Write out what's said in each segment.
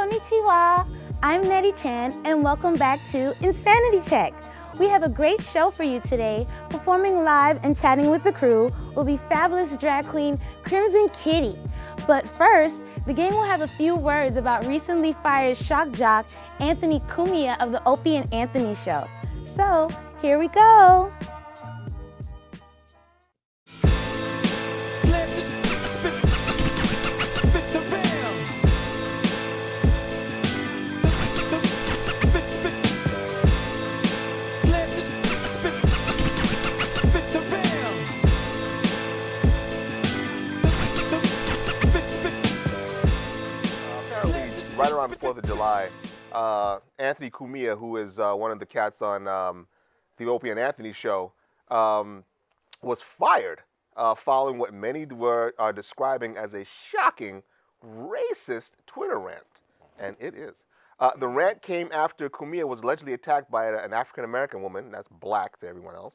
Konnichiwa! I'm Nettie Chan and welcome back to Insanity Check. We have a great show for you today. Performing live and chatting with the crew will be fabulous drag queen Crimson Kitty. But first, the gang will have a few words about recently fired shock jock Anthony Cumia of the Opie and Anthony Show. So, here we go. Right around the 4th of July, Anthony Cumia, who is one of the cats on the Opie and Anthony Show, was fired following what many were describing as a shocking, racist Twitter rant. And it is. The rant came after Cumia was allegedly attacked by an African-American woman, that's black to everyone else,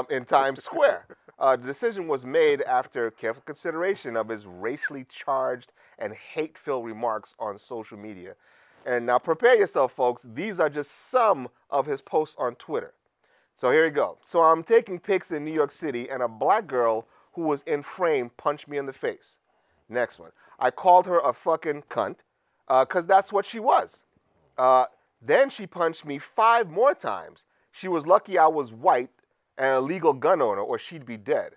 in Times Square. The decision was made after careful consideration of his racially charged and hate-filled remarks on social media. And now prepare yourself, folks. These are just some of his posts on Twitter. So here we go. So I'm taking pics in New York City, and a black girl who was in frame punched me in the face. Next one. I called her a fucking cunt, because that's what she was. Then she punched me 5 more times. She was lucky I was white and a legal gun owner, or she'd be dead.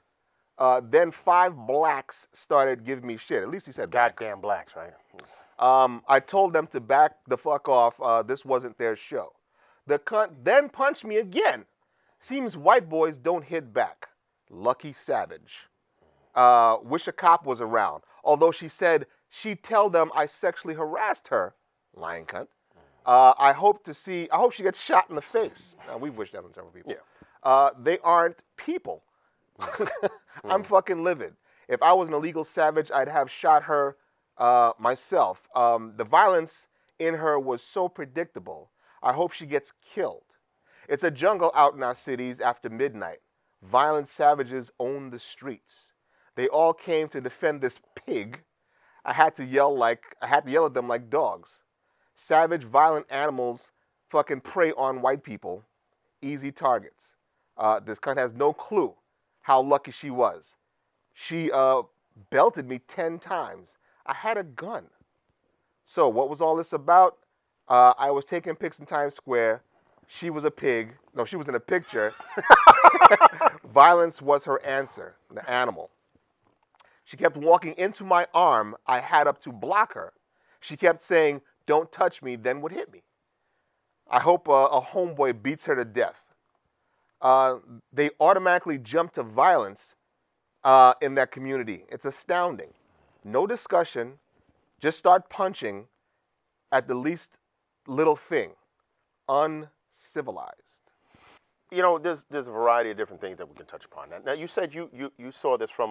Then 5 blacks started giving me shit. At least he said goddamn blacks, right? I told them to back the fuck off. This wasn't their show. The cunt then punched me again. Seems white boys don't hit back. Lucky savage. Wish a cop was around. Although she said she'd tell them I sexually harassed her. Lying cunt. I hope she gets shot in the face. We've wished that on several people. Yeah. They aren't people. I'm fucking livid. If I was an illegal savage, I'd have shot her myself. The violence in her was so predictable. I hope she gets killed. It's a jungle out in our cities after midnight. Violent savages own the streets. They all came to defend this pig. I had to yell at them like dogs. Savage, violent animals fucking prey on white people. Easy targets. This cunt has no clue how lucky she was. She belted me 10 times. I had a gun. So what was all this about? I was taking pics in Times Square. She was a pig. No, she was in a picture. Violence was her answer, the animal. She kept walking into my arm. I had up to block her. She kept saying, "Don't touch me," then would hit me. I hope a homeboy beats her to death. They automatically jump to violence in that community. It's astounding. No discussion. Just start punching at the least little thing. Uncivilized. You know, there's a variety of different things that we can touch upon. Now, you said you saw this from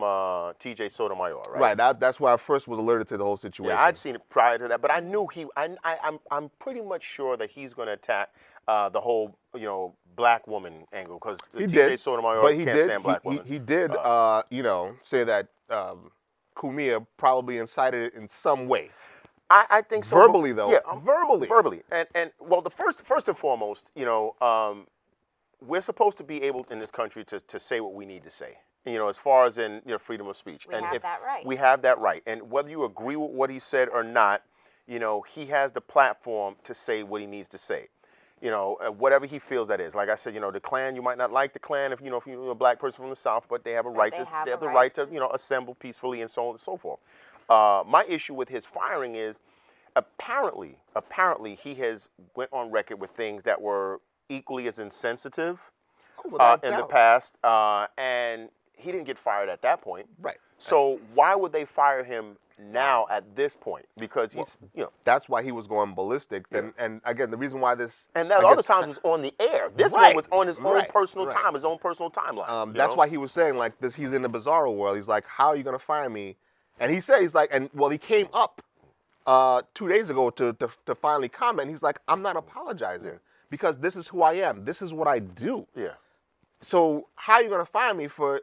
T.J. Sotomayor, right? Right. That's why I first was alerted to the whole situation. Yeah, I'd seen it prior to that, but I knew I'm pretty much sure that he's going to attack the whole, black woman angle, because T.J. Sotomayor can't stand black women. He did, say that Cumia probably incited it in some way. I think so. Verbally, though. Yeah, verbally. Verbally. And well, the first and foremost, we're supposed to be able in this country to say what we need to say. As far as in freedom of speech. We have that right. We have that right. And whether you agree with what he said or not, he has the platform to say what he needs to say. Whatever he feels that is. Like I said, the Klan, you might not like the Klan if you're a black person from the South, but they have a right to assemble peacefully and so on and so forth. My issue with his firing is apparently he has went on record with things that were equally as insensitive in the past, and he didn't get fired at that point. Right. So why would they fire him now at this point? Because he's, That's why he was going ballistic. And again, the reason why this... And that other times was on the air. This one was on his own personal time, his own personal timeline. That's why he was saying, like, this. He's in the bizarro world. He's like, how are you going to fire me? And he said, he came up 2 days ago to finally comment. He's like, I'm not apologizing because this is who I am. This is what I do. Yeah. So how are you going to fire me for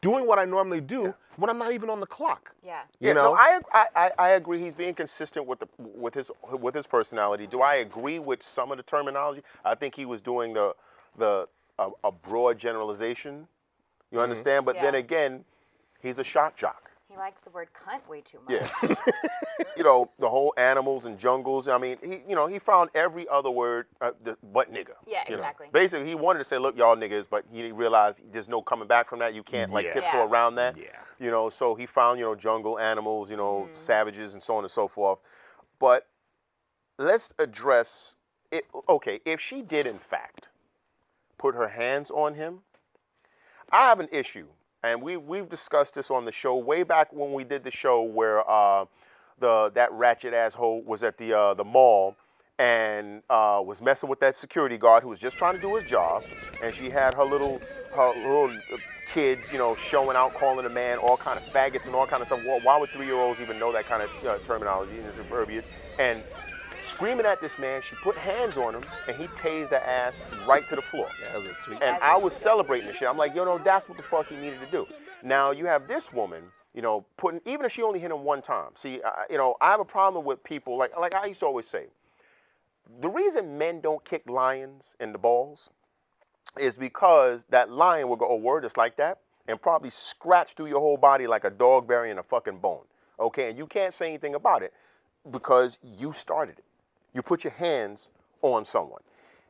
doing what I normally do, when I'm not even on the clock. Yeah. You know? No, I agree. He's being consistent with his personality. Do I agree with some of the terminology? I think he was doing a broad generalization. You understand? But then Yeah. again, he's a shock jock. He likes the word cunt way too much. Yeah. You know, the whole animals and jungles. I mean, he found every other word but nigga. Yeah, you know. exactly. Basically, he wanted to say, look, y'all niggas, but he realized there's no coming back from that. You can't like tiptoe Yeah. around that. Yeah. You know, so he found, jungle animals, savages and so on and so forth. But let's address it. Okay, if she did in fact put her hands on him, I have an issue. And we've discussed this on the show way back when we did the show where that ratchet asshole was at the mall and was messing with that security guard who was just trying to do his job, and she had her little kids, showing out, calling a man all kind of faggots and all kind of stuff. Why would 3-year-olds even know that kind of terminology and verbiage? And screaming at this man, she put hands on him, and he tased the ass right to the floor. Yeah, that was a sweet. And I was celebrating this shit. I'm like, no, that's what the fuck he needed to do. Now you have this woman, putting, even if she only hit him one time. See, I have a problem with people, like I used to always say, the reason men don't kick lions in the balls is because that lion will go, oh, word, it's like that, and probably scratch through your whole body like a dog burying a fucking bone. Okay, and you can't say anything about it because you started it. You put your hands on someone.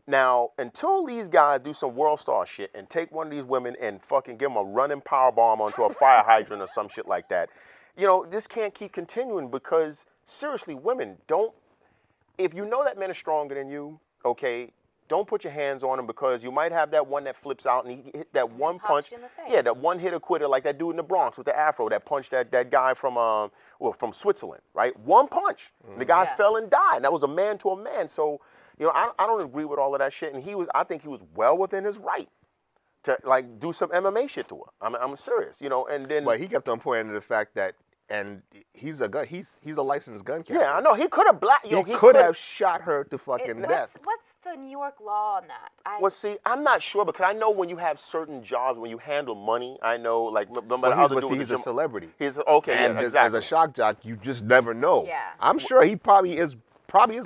Now, until these guys do some world star shit and take one of these women and fucking give them a running power bomb onto a fire hydrant or some shit like that, this can't keep continuing because, seriously, women, if you know that men are stronger than you, okay, don't put your hands on them because you might have that one that flips out and he hit that one punch. You in the face. Yeah, that one hitter quitter like that dude in the Bronx with the afro that punched that guy from Switzerland, right? One punch. The guy fell and died. And that was a man to a man. So, I don't agree with all of that shit. And I think he was well within his right to like do some MMA shit to her. I'm serious, and then. But he kept on pointing to the fact that, and he's a licensed gun catcher. Yeah, I know. He could have he could have shot her to fucking death. What's the New York law on that? Well, see, I'm not sure because I know when you have certain jobs, when you handle money, I know like He's a celebrity. He's okay, and yeah, exactly. as a shock jock, you just never know. Yeah. I'm sure he probably is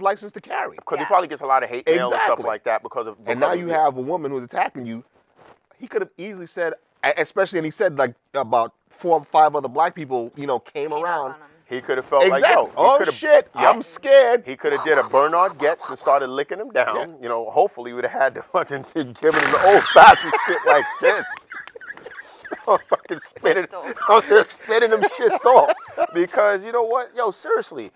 licensed to carry. Because he probably gets a lot of hate mail and stuff like that because of. And now you have a woman who's attacking you. He could have easily said, especially, and he said like about 4 or 5 other black people, came around. He could have felt like, yo, oh shit, I'm scared. He could have did a Bernard Getz and started licking him down. Yeah. Hopefully he would have had to fucking give him the old-fashioned shit like this. Fucking spitting. I was just spitting them shits off. Because you know what? Yo, seriously,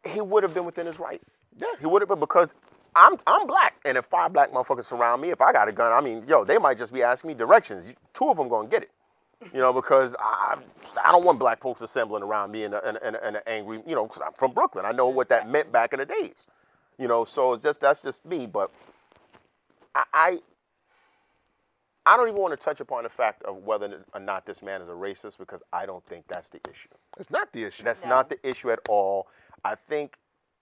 he would have been within his right. Yeah. He would have been because I'm black. And if 5 black motherfuckers surround me, if I got a gun, I mean, yo, they might just be asking me directions. 2 of them gonna get it. Because I don't want black folks assembling around me in an angry, because I'm from Brooklyn. I know what that meant back in the days. So that's just me. But I don't even want to touch upon the fact of whether or not this man is a racist because I don't think that's the issue. It's not the issue. That's not the issue at all. I think,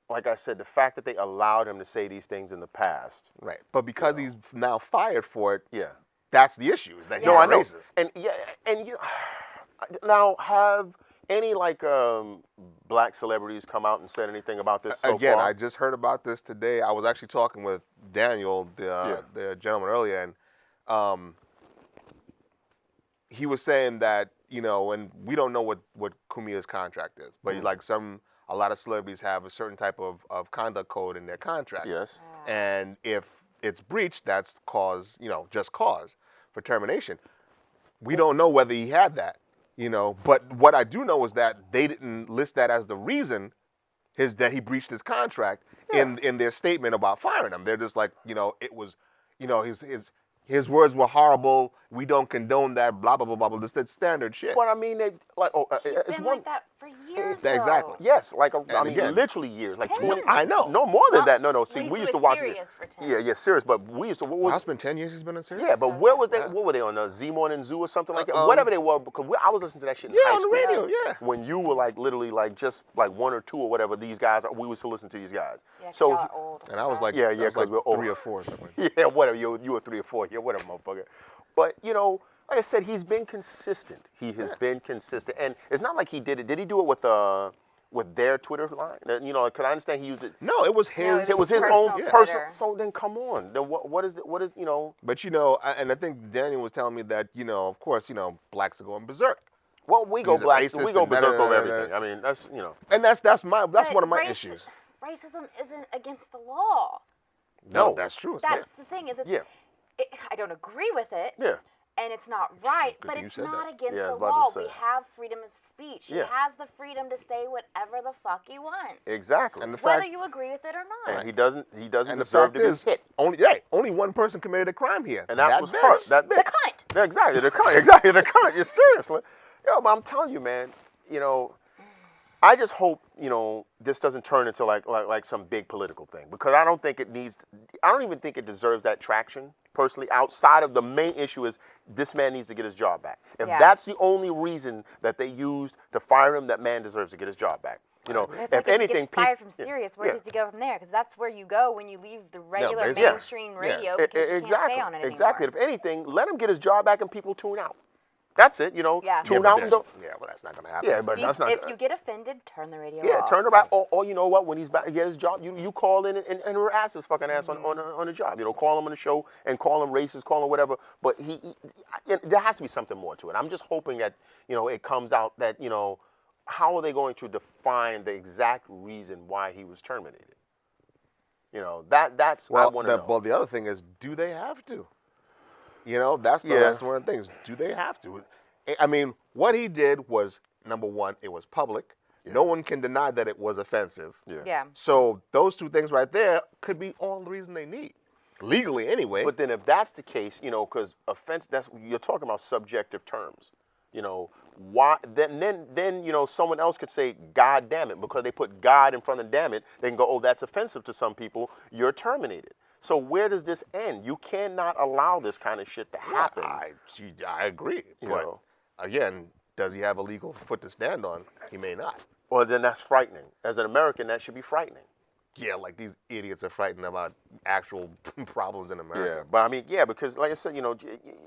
like I said, the fact that they allowed him to say these things in the past. Right. But because he's now fired for it. Yeah. That's the issue. Is that he's I know. racist. And now have any black celebrities come out and said anything about this so Again, far? I just heard about this today. I was actually talking with Daniel, the gentleman earlier, and he was saying that and we don't know what Cumia's contract is, but a lot of celebrities have a certain type of conduct code in their contract. Yes. And if it's breached, that's just cause for termination. We don't know whether he had that, but what I do know is that they didn't list that as the reason that he breached his contract in their statement about firing him. They're just like, it was, his words were horrible. We don't condone that, blah, blah, blah, blah, blah. Just that standard shit. But I mean, He's it's been one. like that for years. Exactly. Yes, again, literally years, like 10 20. I know. No more than that. No. See, He we used to was watch serious for 10. Yeah, serious. But we used to. Well, it's been 10 years he's been in series? Yeah, but where was they? What were they on the Z-Morning Zoo or something like that? Whatever they were, because I was listening to that shit in high on school. the radio, yeah. When you were literally just 1 or 2 or whatever, these guys, we used to listen to these guys. Yeah, So y'all are old. And I was like, Yeah, because we're old. 3 or 4 or something. Yeah, whatever. You were 3 or 4. Yeah, whatever, motherfucker. But like I said, he's been consistent. He has been consistent, and it's not like he did it. Did he do it with their Twitter line? You know, because I understand he used it. No, it was his. No, It was his personal own Twitter. personal. So then, come on. Then what is you know? But you know, and I think Daniel was telling me that you know, of course, you know, blacks are going berserk, Well, we go He's a black. racist We go and berserk over da-da-da-da-da. everything. I mean, that's you know. and that's But one of my race- issues. Racism isn't against the law. No, No. that's true. It's That's the thing. Is it's, Yeah. I don't agree with it. Yeah. And it's not right, Good but that you it's said not that. against Yeah, I the was about law. to say. We have freedom of speech. Yeah. He has the freedom to say whatever the fuck he wants, Exactly. And the whether fact, you agree with it or not. And he doesn't and the deserve fact to be is, hit. only one person committed a crime here, And that was bitch. her. That The bitch. cunt. Yeah, exactly. The cunt. Exactly. The cunt. You're seriously. Yo, but I'm telling you, man. You know, I just hope this doesn't turn into like some big political thing, because I don't think it needs. I don't even think it deserves that traction personally. Outside of the main issue is this man needs to get his job back. If Yeah. that's the only reason that they used to fire him, that man deserves to get his job back. You know, It's if like anything, he gets fired from yeah, Sirius, where yeah. does he go from there? Because that's where you go when you leave the regular basically. mainstream Yeah. radio, Yeah. because you Exactly. can't stay on it anymore. Exactly. If anything, let him get his job back and people tune out. That's it. Yeah. Tune but out then- and don't. yeah, well, that's not gonna happen. Yeah, but that's not. If you get offended, turn the radio Yeah, off. turn around. Or you know what? When he's back to get his job, you call in and harass his fucking ass on the job. You know, call him on the show and call him racist, call him whatever. But there has to be something more to it. I'm just hoping that it comes out that how are they going to define the exact reason why he was terminated? That's I want to know. Well, the other thing is, do they have to? That's one of the things. Do they have to? I mean, what he did was, number one, it was public. Yeah. No one can deny that it was offensive. Yeah. So those two things right there could be all the reason they need, legally anyway. But then if that's the case, because offense, you're talking about subjective terms. Why then someone else could say God damn it, because they put God in front of damn it, they can go, oh, that's offensive to some people, you're terminated. So where does this end? You cannot allow this kind of shit to happen. I agree. You But know. again, does he have a legal foot to stand on? He may not. Well, then that's frightening. As an American, that should be frightening. Yeah, like these idiots are frightened about actual problems in America. But I mean, because like I said,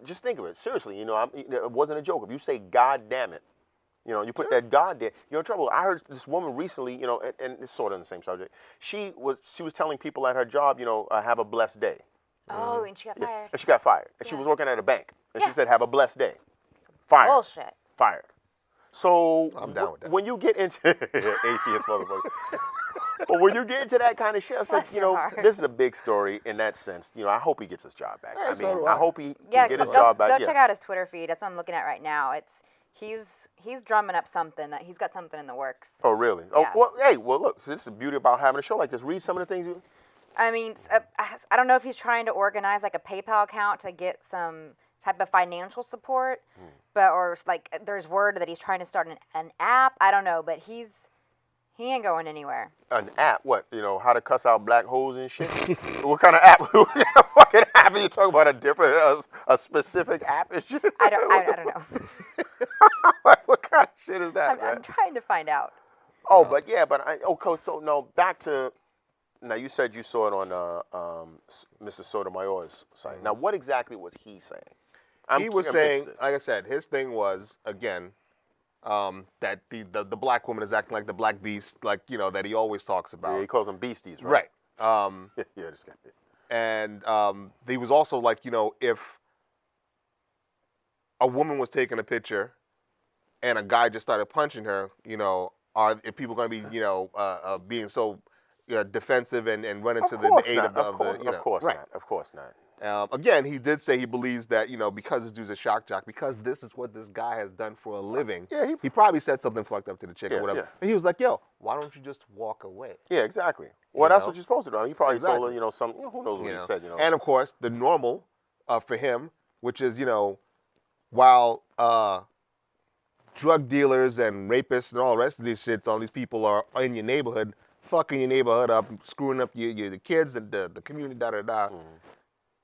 just think of it seriously. It wasn't a joke. If you say God damn it, you put that God there, you're in trouble. I heard this woman recently, and it's sort of on the same subject. She was telling people at her job, have a blessed day. Oh, and she got fired. And she got fired. And she Yeah. was working at a bank. And Yeah. she said, have a blessed day. Fired. Bullshit. Fired. So I'm down with that. when you get into atheist motherfucker. But when you get into that kind of shit, I said, Bless your heart. this is a big story in that sense. I hope he gets his job back. Yeah, I so mean, do I I. hope he Yeah, can get his go, job back. go Yeah. check out his Twitter feed. That's what I'm looking at right now. He's drumming up something. That he's got something in the works. Oh, really? Yeah. Oh, well, look. So this is the beauty about having a show like this. Read some of the things. I mean, I don't know if he's trying to organize like a PayPal account to get some type of financial support, or like there's word that he's trying to start an app. I don't know, but he ain't going anywhere. An app? What? How to cuss out black holes and shit? What kind of app? What kind of fucking app are you talking about? A specific app and shit? I don't know. What kind of shit is that, man? I'm trying to find out. Oh, but okay. So no, back to now. You said you saw it on Mr. Sotomayor's site. Now, what exactly was he saying? He was I'm saying, interested. like I said, his thing was, again, that the black woman is acting like the black beast, like, that he always talks about. Yeah, he calls them beasties, right? Right. Yeah, this guy. And he was also like, if a woman was taking a picture and a guy just started punching her, if people going to be, being so defensive and running to the aid of the, Of course right. not. Of course not. Again, he did say he believes that, because this dude's a shock jock, because this is what this guy has done for a living. Yeah, he probably said something fucked up to the chick Yeah, or whatever. yeah. And he was like, yo, why don't you just walk away? Yeah, exactly. Well, that's know? what you're supposed to do. He probably told Exactly. her, some. Who knows what he said? And of course, the normal for him, which is, while drug dealers and rapists and all the rest of these shits, all these people are in your neighborhood, fucking your neighborhood up, screwing up the kids and the community, da-da-da.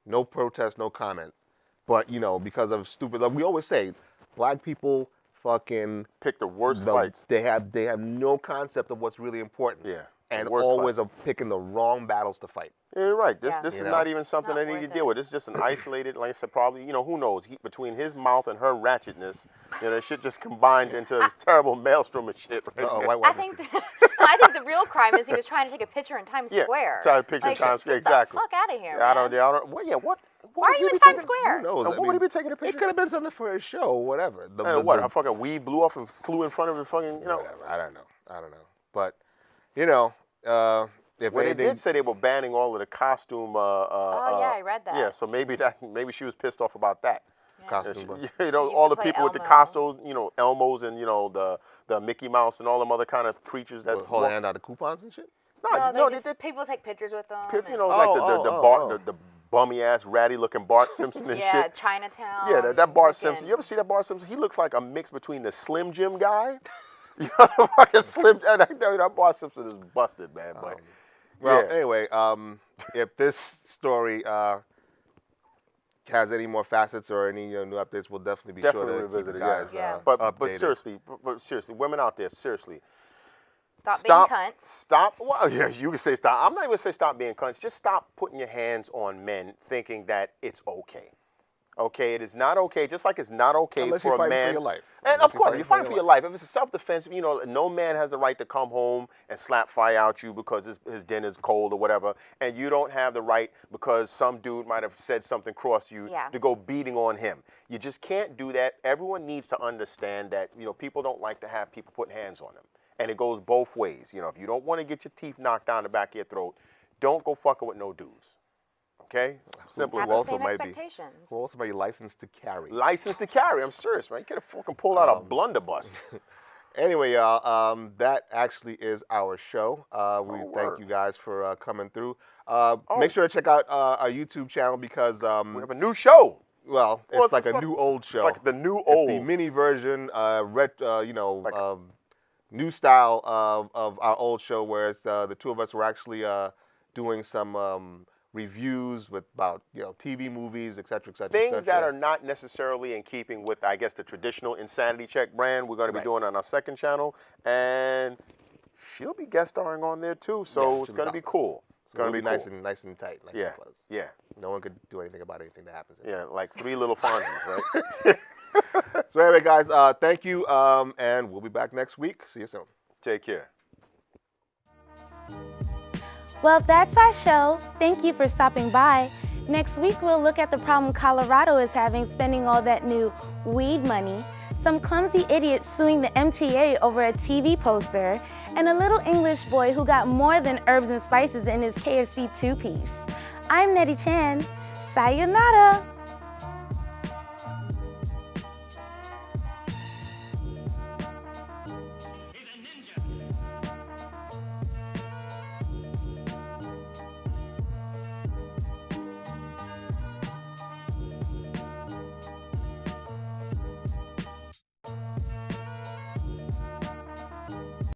No protest, no comment. But, because of stupid, like we always say, black people fucking pick the worst fights. They have no concept of what's really important. Yeah. and worst always fights. are picking the wrong battles to fight. Yeah, you're right. This Yeah. this You is know? not even something not they need to worth deal it. with. It's just an isolated, like I said, probably, who knows? Between his mouth and her ratchetness, it shit just combined into this terrible maelstrom of shit. Right Uh-oh, there. white I woman. think I think the real crime is he was trying to take a picture in Times Yeah, Square. try to picture in Times Square, Get exactly. the fuck out of here, Yeah, I man. don't. Well, yeah, what? Why are would you he in be Times taking- Square? Who knows? What would he be taking a It picture? could have been something for his show, or whatever. What? A fucking weed blew off and flew in front of the fucking, Whatever. I don't know. But, if Well, anything, they did say they were banning all of the costume. Oh, yeah, I read that. Yeah, so maybe she was pissed off about that. costume. Yeah, used all to the play people with the Elmo. costumes, Elmos and the Mickey Mouse and all them other kind of creatures that Hold hand out the coupons and shit. No, they just, people take pictures with them. like Oh. the bummy ass ratty looking Bart Simpson and yeah, shit. Chinatown. Yeah, that Bart freaking- Simpson. You ever see that Bart Simpson? He looks like a mix between the Slim Jim guy. The fucking Slim. That Bart Simpson is busted, man. But Well, yeah. anyway, if this story has any more facets or any new updates, we'll definitely be Definitely sure to revisit keep it, you guys yeah. But updated. seriously, women out there, seriously. Stop being cunts. Stop. Well, yeah, you can say stop. I'm not even gonna say stop being cunts. Just stop putting your hands on men, thinking that it's okay. Okay, it is not okay. Just like it's not okay Unless for you're a fighting for man. your life. And Unless of you're course, fighting you're for fighting your for your life. If it's a self-defense, no man has the right to come home and slap fire out you because his dinner's cold or whatever, and you don't have the right because some dude might have said something cross you Yeah. to go beating on him. You just can't do that. Everyone needs to understand that people don't like to have people putting hands on them, and it goes both ways. If you don't want to get your teeth knocked down the back of your throat, don't go fucking with no dudes. Okay? Simple. Have Who the also same might be expectations. who also might be licensed to carry. License to carry. I'm serious, man. You could have fucking pulled out a blunderbuss. Anyway, y'all, that actually is our show. We thank word. you guys for coming through. Make sure to check out our YouTube channel because, We have a new show. well, Well, it's like a new old show. It's like the new It's old. the mini version, new style of our old show, where it's, the two of us were actually doing some reviews about TV, movies, etc., etc. Things that are not necessarily in keeping with, I guess, the traditional Insanity Check brand. We're going to be Right. doing on our second channel, and she'll be guest starring on there too. So Yeah, it's she'll be going to be awesome. cool. It's going to be nice cool. and tight. Like Yeah, it was. yeah, No one could do anything about anything that happens. yeah. Like 3 little Fonzies, right? So anyway, guys, thank you, and we'll be back next week. See you soon. Take care. Well, that's our show. Thank you for stopping by. Next week, we'll look at the problem Colorado is having spending all that new weed money, some clumsy idiots suing the MTA over a TV poster, and a little English boy who got more than herbs and spices in his KFC two-piece. I'm Nettie Chan. Sayonara.